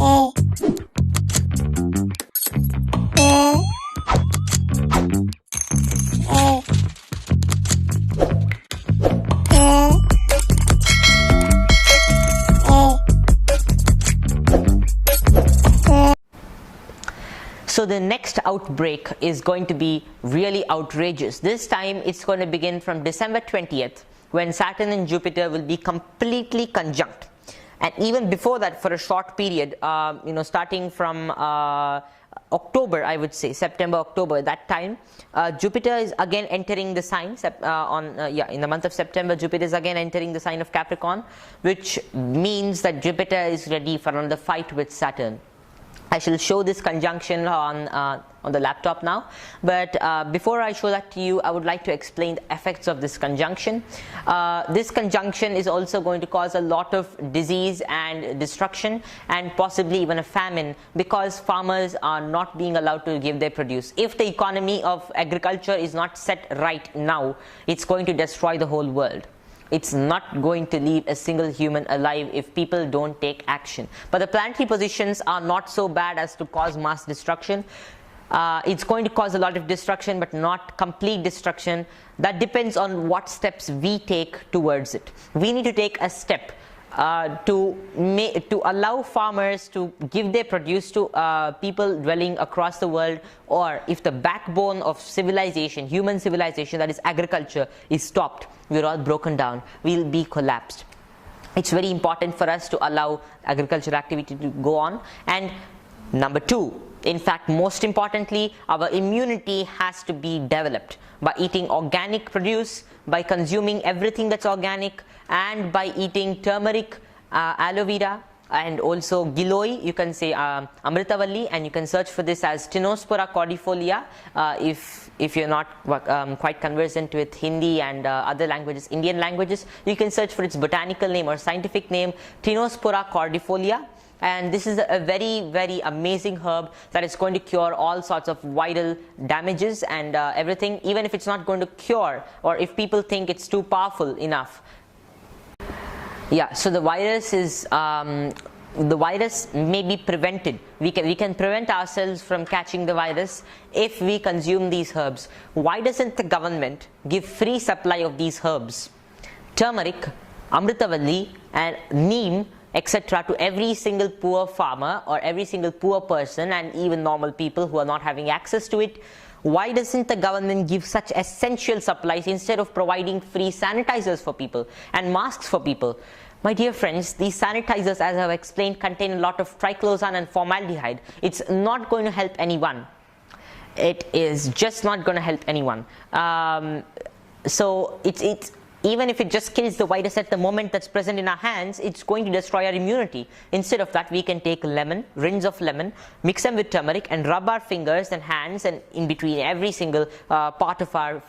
So the next outbreak is going to be really outrageous. This time it's going to begin from December 20th, when Saturn and Jupiter will be completely conjunct. And even before that, for a short period, starting from October, I would say September, October, that time, Jupiter is again entering the sign. In the month of September, Jupiter is again entering the sign of Capricorn, which means that Jupiter is ready for another fight with Saturn. I shall show this conjunction on the laptop now, but before I show that to you, I would like to explain the effects of this conjunction. This conjunction is also going to cause a lot of disease and destruction, and possibly even a famine, because farmers are not being allowed to give their produce. If the economy of agriculture is not set right now, it's going to destroy the whole world. It's not going to leave a single human alive if people don't take action. But the planetary positions are not so bad as to cause mass destruction. It's going to cause a lot of destruction, but not complete destruction. That depends on what steps we take towards it. We need to take a step to allow farmers to give their produce to people dwelling across the world, or if the backbone of civilization, human civilization, that is agriculture, is stopped, we're all broken down, we'll be collapsed. It's very important for us to allow agricultural activity to go on. And number two, in fact, most importantly, our immunity has to be developed by eating organic produce, by consuming everything that's organic, and by eating turmeric, aloe vera, and also Giloy. You can say Amritavalli, and you can search for this as Tinospora cordifolia if you're not quite conversant with Hindi and other languages, Indian languages. You can search for its botanical name or scientific name, Tinospora cordifolia. And this is a very, very amazing herb that is going to cure all sorts of viral damages and everything, even if it's not going to cure, or if people think it's too powerful enough. Yeah, so the virus may be prevented. We can prevent ourselves from catching the virus if we consume these herbs. Why doesn't the government give free supply of these herbs, turmeric, Amritavalli, and neem, etc., to every single poor farmer or every single poor person, and even normal people who are not having access to it? Why doesn't the government give such essential supplies instead of providing free sanitizers for people and masks for people? My dear friends, these sanitizers, as I've explained, contain a lot of triclosan and formaldehyde. It's not going to help anyone. It is just not going to help anyone. So it's even if it just kills the virus at the moment that's present in our hands, it's going to destroy our immunity. Instead of that, we can take lemon, rinds of lemon, mix them with turmeric, and rub our fingers and hands, and in between every single part of our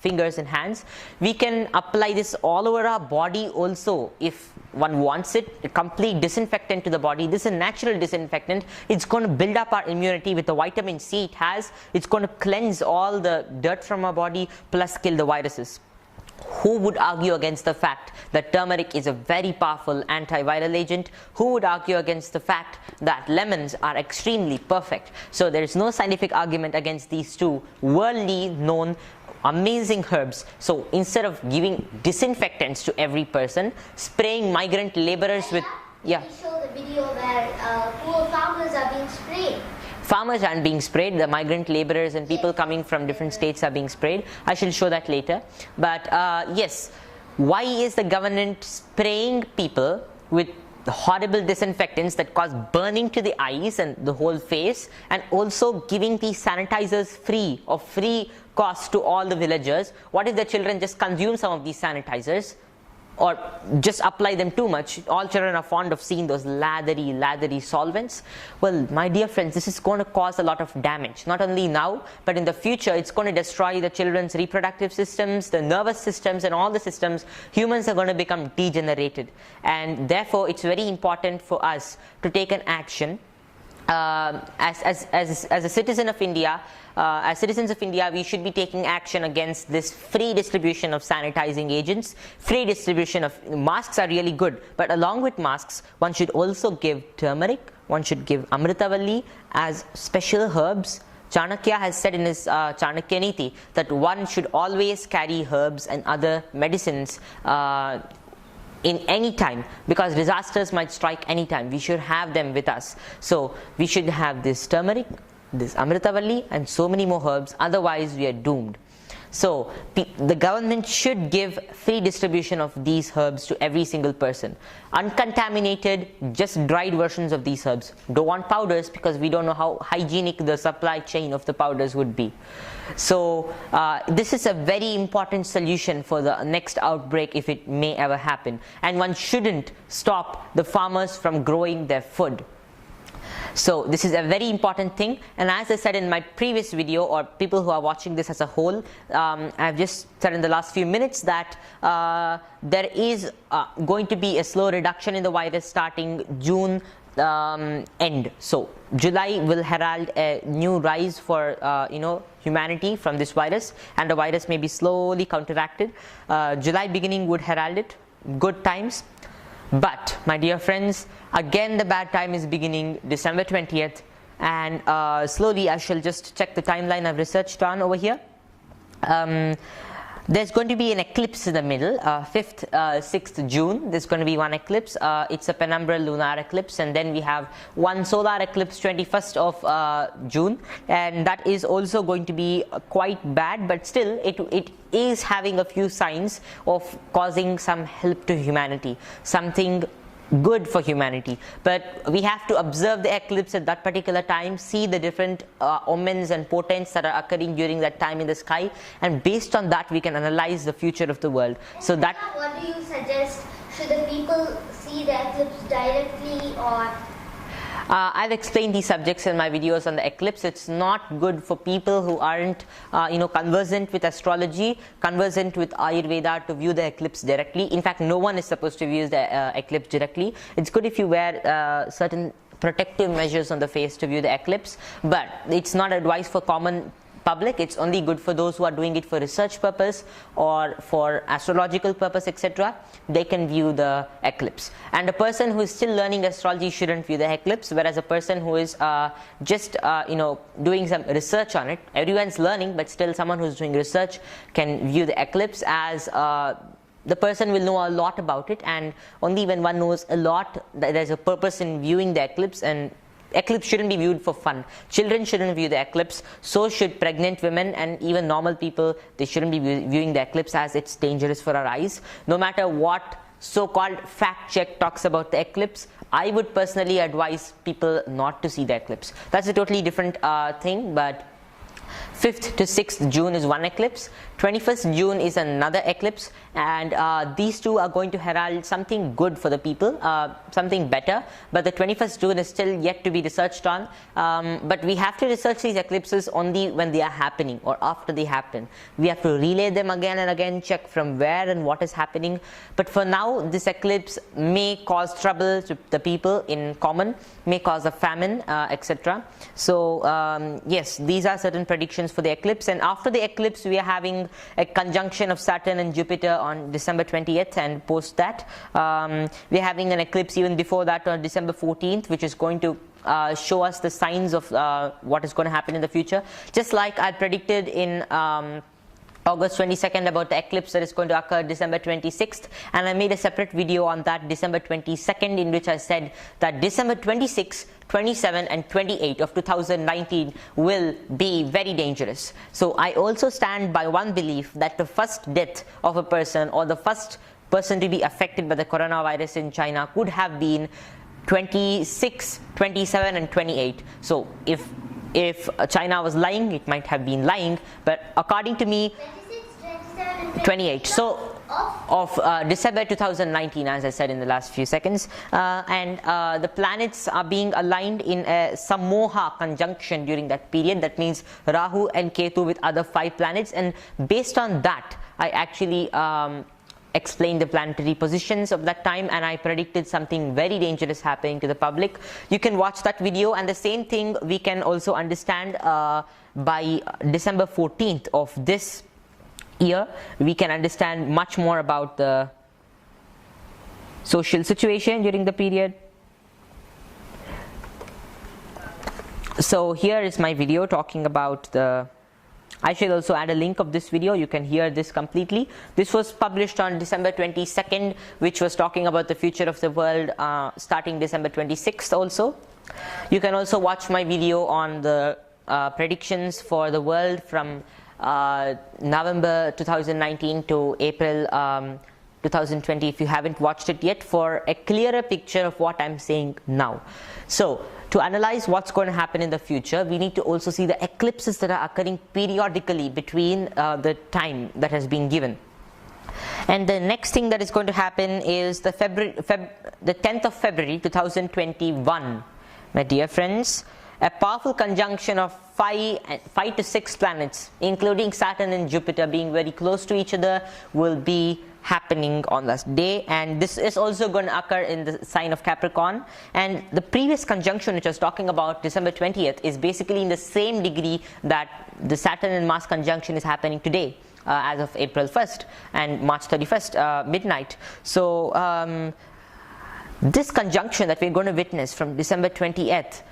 fingers and hands. We can apply this all over our body also if one wants it. A complete disinfectant to the body. This is a natural disinfectant. It's going to build up our immunity with the vitamin C it has. It's going to cleanse all the dirt from our body, plus kill the viruses. Who would argue against the fact that turmeric is a very powerful antiviral agent? Who would argue against the fact that lemons are extremely perfect? So there is no scientific argument against these two worldly known amazing herbs. So instead of giving disinfectants to every person, spraying migrant laborers with... Yeah. Can you show the video where poor farmers are being sprayed? Farmers aren't being sprayed, the migrant laborers and people coming from different states are being sprayed. I shall show that later. But yes, why is the government spraying people with horrible disinfectants that cause burning to the eyes and the whole face, and also giving these sanitizers free, of free cost to all the villagers? What if the children just consume some of these sanitizers, or just apply them too much? All children are fond of seeing those lathery solvents. Well, my dear friends, this is going to cause a lot of damage, not only now, but in the future. It's going to destroy the children's reproductive systems, the nervous systems, and all the systems. Humans are going to become degenerated, and therefore it's very important for us to take an action. As a citizen of India, as citizens of India, we should be taking action against this free distribution of sanitizing agents. Free distribution of masks are really good, but along with masks, one should also give turmeric, one should give Amritavalli as special herbs. Chanakya has said in his Chanakya Niti that one should always carry herbs and other medicines in any time, because disasters might strike any time. We should have them with us. So we should have this turmeric, this Amritavalli, and so many more herbs, otherwise we are doomed. So the government should give free distribution of these herbs to every single person. Uncontaminated, just dried versions of these herbs. Don't want powders, because we don't know how hygienic the supply chain of the powders would be. So this is a very important solution for the next outbreak if it may ever happen. And one shouldn't stop the farmers from growing their food. So this is a very important thing, and as I said in my previous video, or people who are watching this as a whole, I've just said in the last few minutes that there is going to be a slow reduction in the virus starting June end. So July will herald a new rise for humanity from this virus, and the virus may be slowly counteracted. July beginning would herald it, good times. But my dear friends, again the bad time is beginning December 20th, and slowly I shall just check the timeline I've researched on over here. There's going to be an eclipse in the middle, 5th, 6th June. There's going to be one eclipse. It's a penumbral lunar eclipse, and then we have one solar eclipse 21st of June, and that is also going to be quite bad, but still it is having a few signs of causing some help to humanity, something good for humanity. But we have to observe the eclipse at that particular time, see the different omens and portents that are occurring during that time in the sky, and based on that we can analyze the future of the world. So that, what do you suggest? Should the people see the eclipse directly, or I've explained these subjects in my videos on the eclipse. It's not good for people who aren't conversant with astrology, conversant with Ayurveda, to view the eclipse directly. In fact, no one is supposed to view the eclipse directly. It's good if you wear certain protective measures on the face to view the eclipse, but it's not advised for common public. It's only good for those who are doing it for research purpose or for astrological purpose, etc. They can view the eclipse. And a person who is still learning astrology shouldn't view the eclipse, whereas a person who is just doing some research on it, everyone's learning, but still someone who's doing research can view the eclipse, as the person will know a lot about it, and only when one knows a lot, there's a purpose in viewing the eclipse. And eclipse shouldn't be viewed for fun. Children shouldn't view the eclipse, so should pregnant women, and even normal people. They shouldn't be viewing the eclipse, as it's dangerous for our eyes. No matter what so-called fact check talks about the eclipse, I would personally advise people not to see the eclipse. That's a totally different thing. But 5th to 6th June is one eclipse, 21st June is another eclipse, and these two are going to herald something good for the people, something better. But the 21st June is still yet to be researched on, but we have to research these eclipses only when they are happening or after they happen. We have to relay them again and again, check from where and what is happening. But for now, this eclipse may cause trouble to the people in common, may cause a famine, etc. So yes, these are certain predictions for the eclipse. And after the eclipse, we are having a conjunction of Saturn and Jupiter on December 20th, and post that we're having an eclipse even before that on December 14th, which is going to show us the signs of what is going to happen in the future. Just like I predicted in August 22nd about the eclipse that is going to occur December 26th, and I made a separate video on that December 22nd, in which I said that December 26th, 27 and 28 of 2019 will be very dangerous. So I also stand by one belief, that the first death of a person, or the first person to be affected by the coronavirus in China, could have been 26, 27 and 28. So if China was lying, it might have been lying, but according to me, 26, 27 and 28. So of December 2019, as I said in the last few seconds, and the planets are being aligned in a Sammoha conjunction during that period. That means Rahu and Ketu with other 5 planets, and based on that, I actually explained the planetary positions of that time, and I predicted something very dangerous happening to the public. You can watch that video, and the same thing we can also understand by December 14th of this year. We can understand much more about the social situation during the period. So here is my video talking about the, I should also add a link of this video, you can hear this completely. This was published on December 22nd, which was talking about the future of the world starting December 26th also. You can also watch my video on the predictions for the world from November 2019 to April 2020 if you haven't watched it yet, for a clearer picture of what I'm saying now. So to analyze what's going to happen in the future, we need to also see the eclipses that are occurring periodically between the time that has been given. And the next thing that is going to happen is the 10th of February 2021, my dear friends. A powerful conjunction of 5 to 6 planets, including Saturn and Jupiter being very close to each other, will be happening on this day, and this is also going to occur in the sign of Capricorn. And the previous conjunction, which I was talking about, December 20th, is basically in the same degree that the Saturn and Mars conjunction is happening today, as of April 1st and March 31st midnight. So this conjunction that we're going to witness from December 20th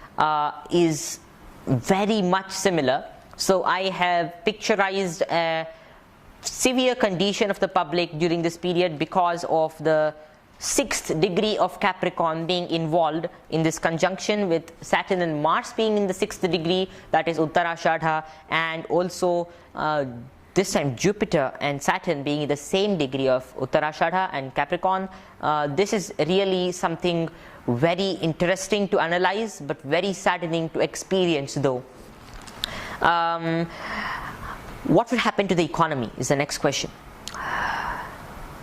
is very much similar. So I have picturized a severe condition of the public during this period because of the 6th degree of Capricorn being involved in this conjunction, with Saturn and Mars being in the 6th degree, that is Uttarashadha, and also this time Jupiter and Saturn being in the same degree of Uttarashadha and Capricorn. This is really something very interesting to analyze, but very saddening to experience though. What will happen to the economy is the next question.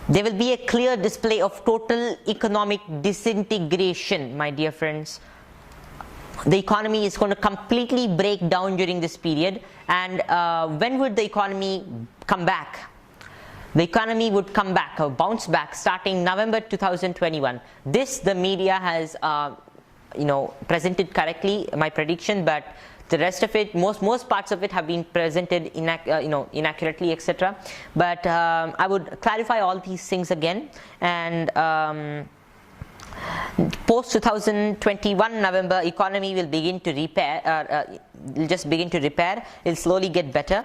There will be a clear display of total economic disintegration, my dear friends. The economy is going to completely break down during this period. And when would the economy come back? The economy would come back or bounce back starting November 2021. This the media has presented correctly, my prediction, but the rest of it, most parts of it have been presented inaccurately, etc. But I would clarify all these things again. And post 2021 November, economy will begin to repair. Will just begin to repair. It'll slowly get better.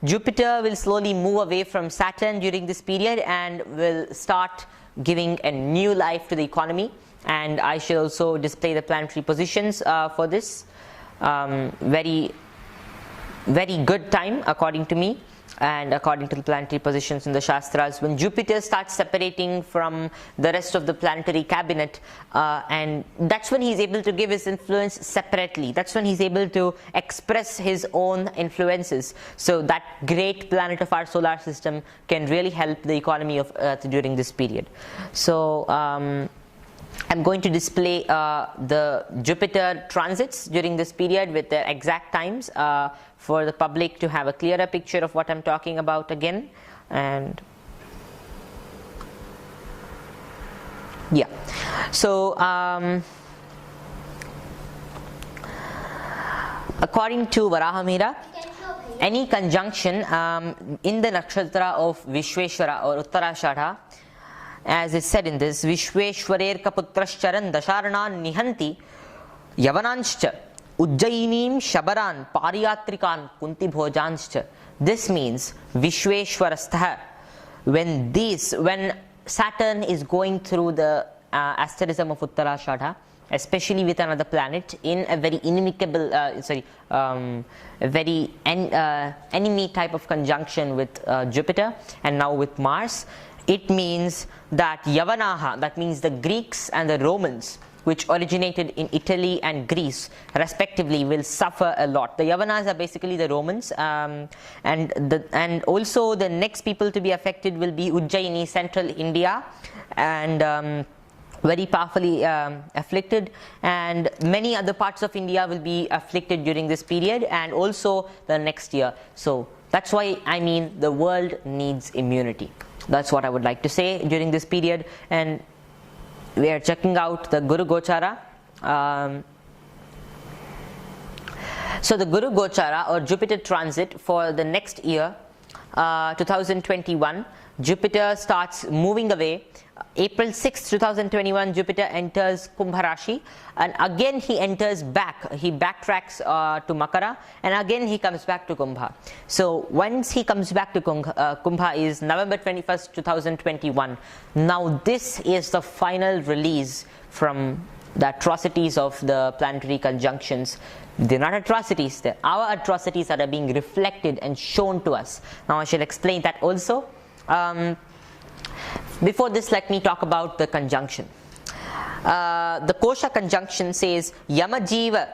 Jupiter will slowly move away from Saturn during this period and will start giving a new life to the economy. And I shall also display the planetary positions for this. Very good time according to me and according to the planetary positions in the Shastras, when Jupiter starts separating from the rest of the planetary cabinet, and that's when he's able to give his influence separately. That's when he's able to express his own influences. So that great planet of our solar system can really help the economy of Earth during this period. So I'm going to display the Jupiter transits during this period with the exact times for the public to have a clearer picture of what I'm talking about again. And yeah, so according to Varahamihira, any conjunction in the nakshatra of Vishweshwara or Uttarashadha, as is said in this, Vishweshwarer kaputrascharan dasharnan nihanti yavananshcha ujjainim shabaran pariyatrikan kunti bhojanscha. This means Vishweshwarastha, when Saturn is going through the asterism of Uttarashadha, especially with another planet in a very inimicable, enemy type of conjunction with Jupiter and now with Mars, it means that Yavanaha, that means the Greeks and the Romans, which originated in Italy and Greece respectively, will suffer a lot. The Yavanas are basically the Romans, and also the next people to be affected will be Ujjaini, central India, and very powerfully afflicted, and many other parts of India will be afflicted during this period and also the next year. So that's why I mean the world needs immunity. That's what I would like to say during this period. And we are checking out the Guru Gochara. So the Guru Gochara or Jupiter transit for the next year, 2021, Jupiter starts moving away. April 6, 2021, Jupiter enters Kumbha Rashi, and again he enters back. He backtracks to Makara, and again he comes back to Kumbha. So once he comes back to Kumbha is November 21st, 2021. Now this is the final release from the atrocities of the planetary conjunctions. They're not atrocities, they're our atrocities that are being reflected and shown to us. Now I shall explain that also. Before this, let me talk about the conjunction. The Kosha conjunction says Yamajiva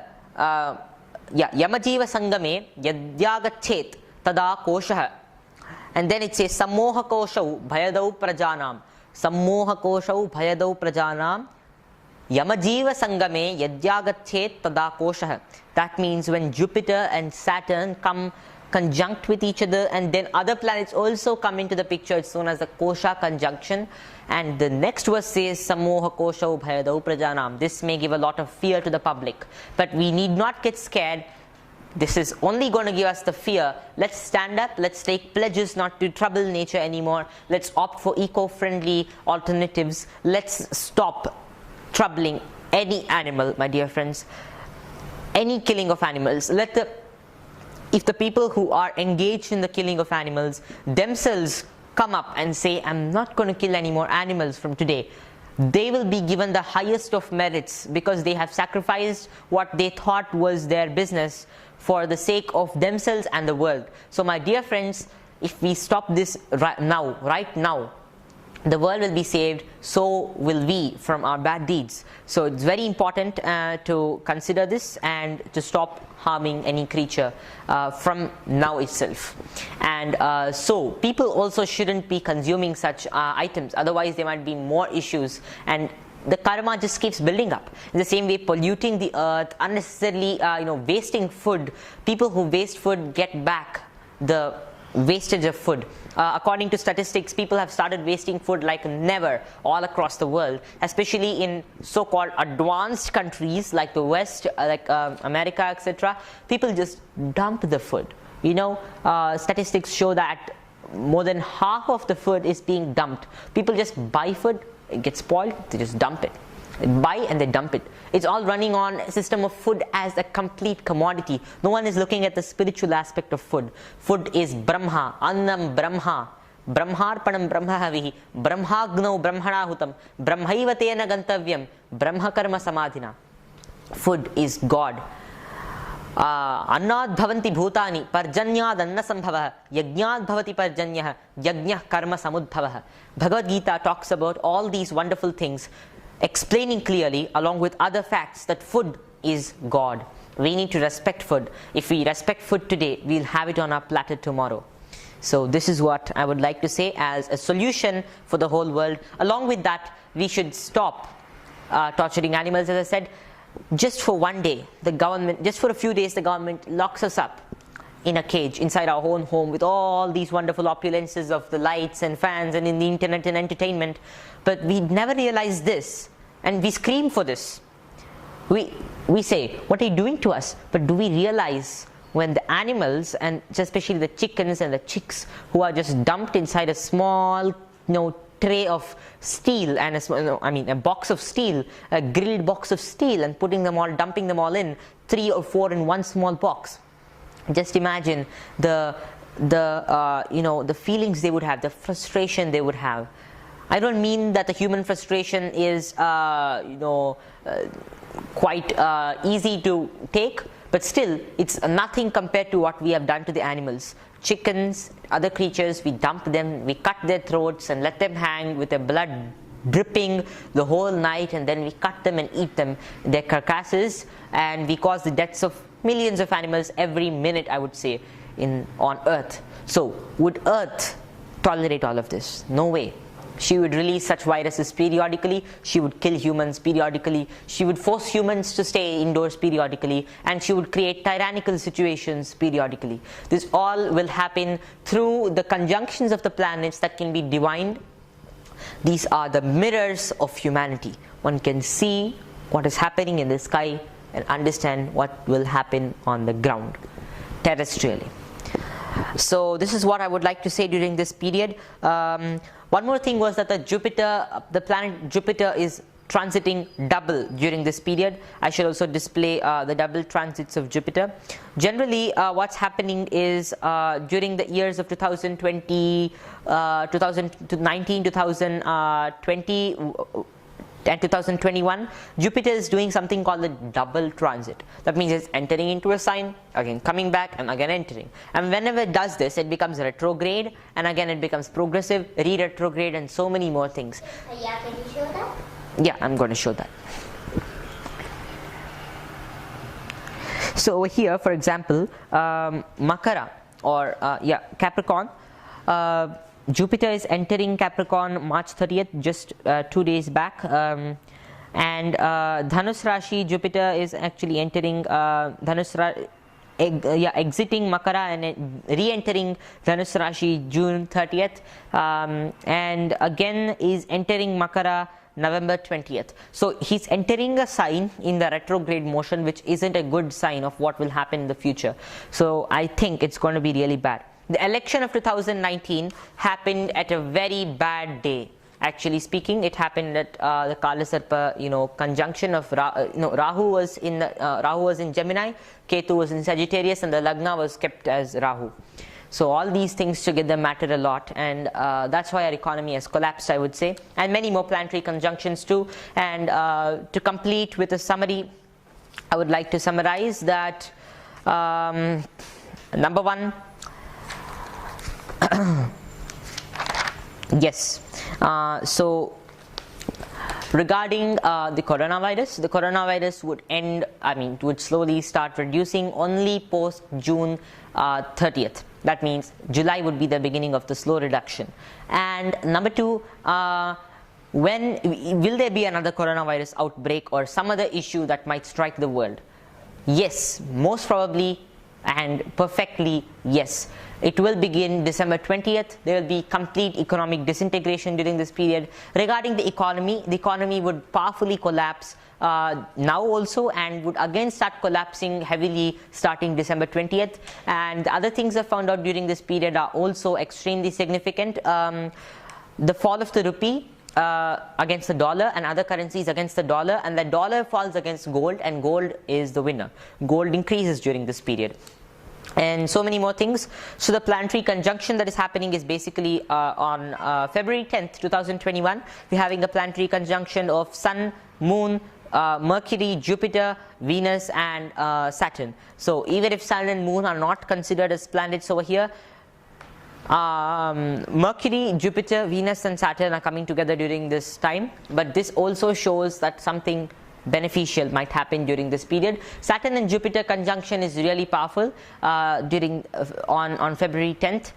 Sangame Yadyagachet Tada Kosha, and then it says Sammoha Koshau Bhayadau Prajanam. Sammoha Koshau Bhayadau Prajanam Yamajiva Sangame Yadyagachet Tada Kosha. That means when Jupiter and Saturn come conjunct with each other, and then other planets also come into the picture, it's known as the Kosha conjunction. And the next verse says Sammoha Kosha Bhayadau Prajanam. This may give a lot of fear to the public, but we need not get scared. This is only going to give us the fear. Let's stand up, let's take pledges not to trouble nature anymore, let's opt for eco-friendly alternatives, let's stop troubling any animal, my dear friends, any killing of animals. If the people who are engaged in the killing of animals themselves come up and say, I'm not going to kill any more animals from today, they will be given the highest of merits, because they have sacrificed what they thought was their business for the sake of themselves and the world. So my dear friends, if we stop this right now, the world will be saved, so will we from our bad deeds. So it's very important to consider this and to stop harming any creature from now itself. And so people also shouldn't be consuming such items, otherwise there might be more issues, and the karma just keeps building up. In the same way, polluting the earth, unnecessarily wasting food. People who waste food get back the wastage of food. According to statistics, people have started wasting food like never all across the world, especially in so-called advanced countries like the West, like America, etc. People just dump the food. Statistics show that more than half of the food is being dumped. People just buy food, it gets spoiled, they just dump it. They buy and they dump it. It's all running on a system of food as a complete commodity. No one is looking at the spiritual aspect of food. Food is Brahma, Annam Brahma, Brahmarpanam Brahmahavihi, Brahmagnau Brahmanahutam, Brahmaivatena Gantavyam, Brahma Karma Samadhina. Food is God. Annad bhavanti bhutani parjanyad anna sambhavah yajnad bhavati parjanyah yajnah karma samudbhavah. Bhagavad Gita talks about all these wonderful things, explaining clearly along with other facts that food is God. We need to respect food. If we respect food today, we'll have it on our platter tomorrow. So this is what I would like to say as a solution for the whole world. Along with that, we should stop torturing animals. As I said, just for one day, just for a few days, the government locks us up in a cage inside our own home with all these wonderful opulences of the lights and fans and in the internet and entertainment. But we never realize this, and we scream for this. We say, what are you doing to us? But do we realize when the animals, and especially the chickens and the chicks, who are just dumped inside a small tray of steel and a box of steel, a grilled box of steel, and dumping them all in, 3 or 4 in one small box. Just imagine the feelings they would have, the frustration they would have. I don't mean that the human frustration is quite easy to take, but still it's nothing compared to what we have done to the animals. Chickens, other creatures, we dump them, we cut their throats and let them hang with their blood dripping the whole night, and then we cut them and eat them, their carcasses, and we cause the deaths of millions of animals every minute, I would say, on Earth. So would Earth tolerate all of this? No way. She would release such viruses periodically, she would kill humans periodically, she would force humans to stay indoors periodically, and she would create tyrannical situations periodically. This all will happen through the conjunctions of the planets that can be divined. These are the mirrors of humanity. One can see what is happening in the sky and understand what will happen on the ground, terrestrially. So this is what I would like to say during this period. One more thing was that the planet Jupiter is transiting double during this period. I should also display the double transits of Jupiter. Generally, what's happening is during the years of 2020, 2019, 2020 and 2021, Jupiter is doing something called the double transit. That means it's entering into a sign, again coming back, and again entering. And whenever it does this, it becomes retrograde, and again it becomes progressive, re-retrograde, and so many more things. Yeah, can you show that? Yeah, I'm going to show that. So over here, for example, Makara or Capricorn, Jupiter is entering Capricorn March 30th, just 2 days back, and Dhanus Rashi, Jupiter is actually entering exiting Makara and re-entering Dhanus Rashi June 30th, and again is entering Makara November 20th. So he's entering a sign in the retrograde motion, which isn't a good sign of what will happen in the future. So I think it's going to be really bad. The election of 2019 happened at a very bad day. Actually speaking, it happened at the Kala Sarpa, conjunction of Rahu was in Gemini, Ketu was in Sagittarius, and the Lagna was kept as Rahu. So all these things together matter a lot, and that's why our economy has collapsed, I would say, and many more planetary conjunctions too. And to complete with a summary, I would like to summarize that number one, yes, so regarding the coronavirus would slowly start reducing only post June 30th. That means July would be the beginning of the slow reduction. And number two, when will there be another coronavirus outbreak or some other issue that might strike the world? Yes, most probably and perfectly yes. It will begin December 20th. There will be complete economic disintegration during this period. Regarding the economy would powerfully collapse now also, and would again start collapsing heavily starting December 20th. And the other things I found out during this period are also extremely significant. The fall of the rupee against the dollar and other currencies against the dollar, and the dollar falls against gold, and gold is the winner. Gold increases during this period, and so many more things. So the planetary conjunction that is happening is basically on February 10th, 2021. We're having a planetary conjunction of Sun, Moon, Mercury, Jupiter, Venus, and Saturn. So even if Sun and Moon are not considered as planets over here, Mercury, Jupiter, Venus, and Saturn are coming together during this time. But this also shows that something beneficial might happen during this period. Saturn and Jupiter conjunction is really powerful on February 10th.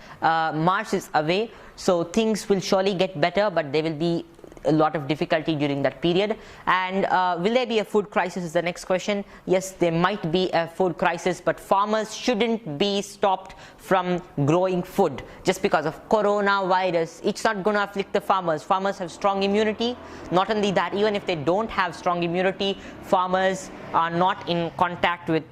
Mars is away, so things will surely get better, but there will be a lot of difficulty during that period. And will there be a food crisis is the next question. Yes, there might be a food crisis, but farmers shouldn't be stopped from growing food just because of coronavirus. It's not going to afflict the farmers. Farmers have strong immunity. Not only that, even if they don't have strong immunity, farmers are not in contact with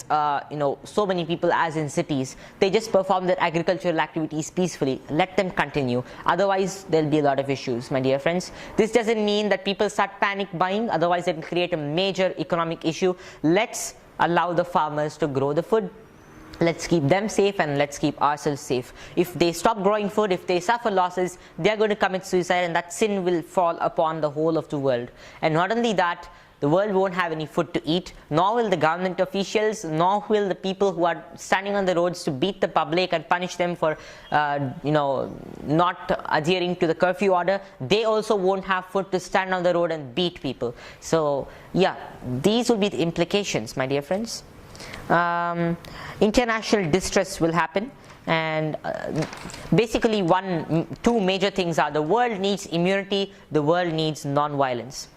so many people as in cities. They just perform their agricultural activities peacefully. Let them continue. Otherwise, there'll be a lot of issues, my dear friends. This doesn't mean that people start panic buying. Otherwise, it will create a major economic issue. Let's allow the farmers to grow the food. Let's keep them safe, and let's keep ourselves safe. If they stop growing food, if they suffer losses, they are going to commit suicide, and that sin will fall upon the whole of the world. And not only that, the world won't have any food to eat, nor will the government officials, nor will the people who are standing on the roads to beat the public and punish them for not adhering to the curfew order. They also won't have food to stand on the road and beat people. So yeah, these will be the implications, my dear friends. International distress will happen, and basically two major things are: the world needs immunity, the world needs non-violence.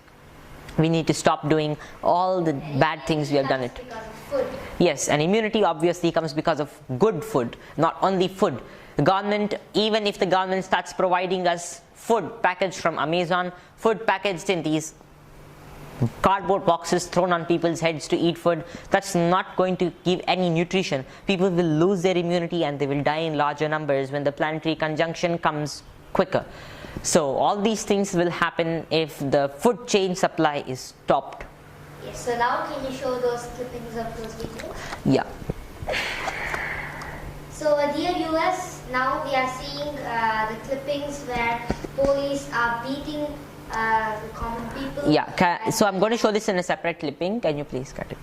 We need to stop doing all the bad things we have done it. Because of food. Yes, and immunity obviously comes because of good food, not only food. The government, even if the government starts providing us food packaged from Amazon, food packaged in these cardboard boxes thrown on people's heads to eat food, that's not going to give any nutrition. People will lose their immunity and they will die in larger numbers when the planetary conjunction comes quicker. So all these things will happen if the food chain supply is stopped. Yes, so now can you show those clippings of those videos? Yeah. So dear viewers, now we are seeing the clippings where police are beating the common people. Yeah, so I'm going to show this in a separate clipping. Can you please cut it?